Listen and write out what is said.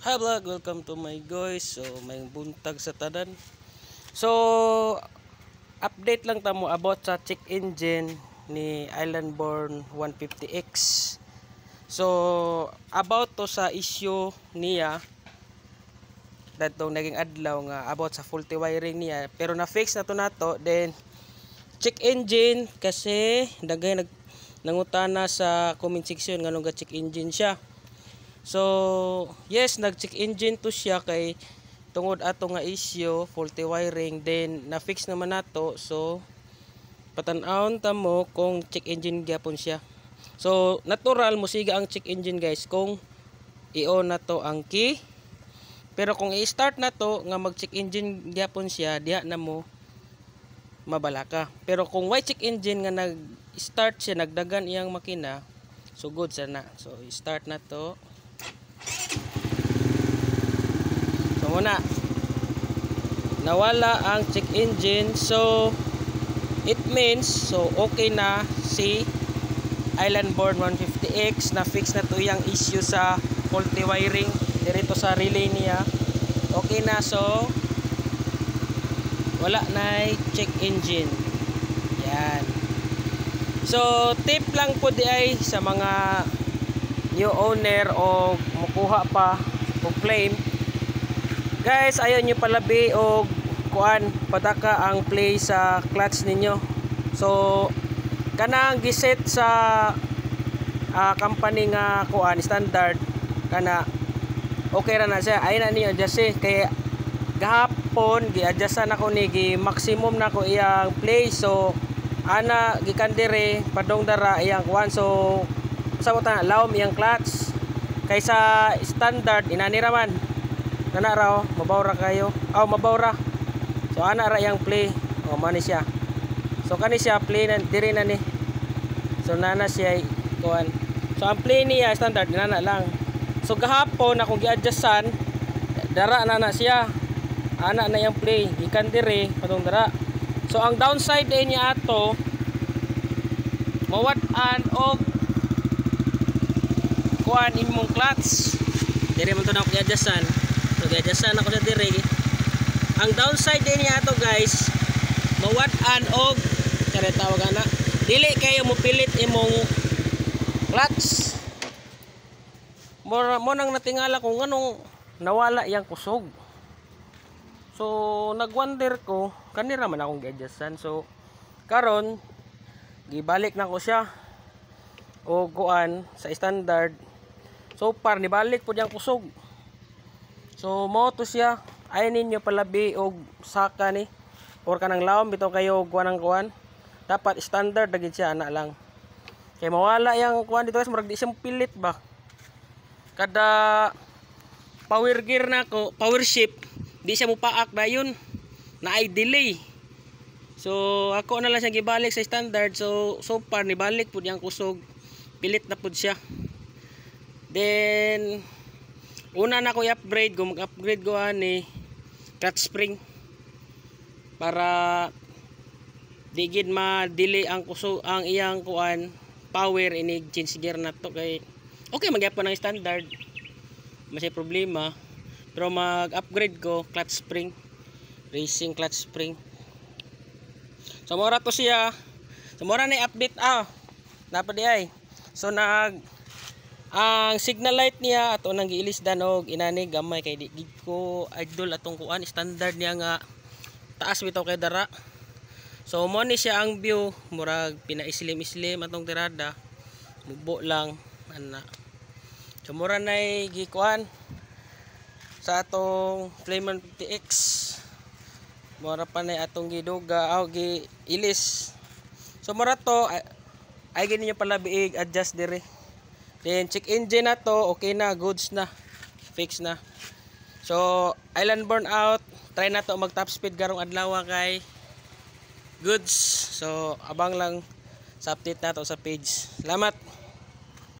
Hi vlog, welcome to my guys. So may buntag sa tanan. So update lang tamo about sa check engine ni Islandborn 150X. So about to sa issue niya datong naging adlaw nga about sa faulty wiring niya, pero na fix na to nato. Then check engine kasi dagay nangutana sa comment section nganong ga check engine siya. So yes, nag-check engine to siya kay tungod ato nga issue faulty wiring, then na fix naman nato. So patan-awon ta mo kung check engine gyapon siya. So natural mo siga ang check engine guys kung i-on na to ang key. Pero kung i-start na to nga mag-check engine gyapon siya, diha na mo mabalaka. Pero kung why check engine nga nag-start siya, nagdagan iyang makina, so good sana. So i-start na to. So muna nawala ang check engine, so it means so okay na si Islandborn 150X, na fix na to yung issue sa faulty wiring dito sa relay niya. Okay na, so wala na check engine. Yan. So tip lang po di ay sa mga new owner o mukuha pa o claim, guys, ayaw nyo palabi o kuan padaka ang play sa clutch ninyo. So kanang giset sa company nga kuan standard kana okay ra na siya, ay na niyo adjust kay gahapon gi-adjustan ako ni gi maximum na ko iyang play. So ana gikan dire padong dara iyang kuan, so sa ta laom iyang clutch kaysa standard inanira man kana raw mabawra kayo mabawra. So ana ra iyang play o mani siya, so kani siya play na diri na ni, so nana siya kuan. So ang play niya standard nana lang. So gahapon akong gi-adjustan dara na siya, ana na iyang play gikan dire padong dara. So ang downside din niya ato mawat-an og kuan imong clutch dire man to na ako gi-adjustan. So gi-adjustan ako sa dire. Ang downside din niya ato guys mawat-an og kare tawag ana dili kayo mo pilit imong clutch. Mo nang natingala kung anong nawala yang kusog. So nagwonder ko kanira man akong gi-adjustan. So karon gibalik na ko siya o kuan sa standard. So par ni balik po diyang kusog. So mo to siya, ay ninyo palabi og saka ni or kanang lawom bitaw kayo kuan ang kuan, dapat standard dagit siya ana lang. Kay mawala yang kuan dito guys, murag di siya pilit ba. Kada power gear na ko, power shift, di siya mupaak dayon, na ay delay. So ako na lang siya gibalik sa standard. So par ni balik pud yang kusog, pilit na pud siya. Then una na ko i-upgrade, mag-upgrade ko ani clutch spring para digid ma-delay ang kusog ang iyang kuan power inig change gear na to. Kay okay magyapon ang standard, masay problema, pero mag-upgrade ko clutch spring, racing clutch spring. So mura to siya. So mura na i-update napad ay. So ang signal light niya ato nang giilisdan og inani gamay kay di ko idol atong kuan standard niya nga taas bitaw kay dara. So mo ni siya ang view, murag pinaislim-islim atong tirada, mubo lang ana. So mura nay gikuan sa atong Flame 50X, mura pa nay atong giduga giilis. So mura to ay gini niyo pala biig adjust dire. Then check engine na to, okay na, goods na, fix na. So Islandborn out, try na to mag top speed garong adlaw kay goods. So abang lang sa update na to sa page. Salamat.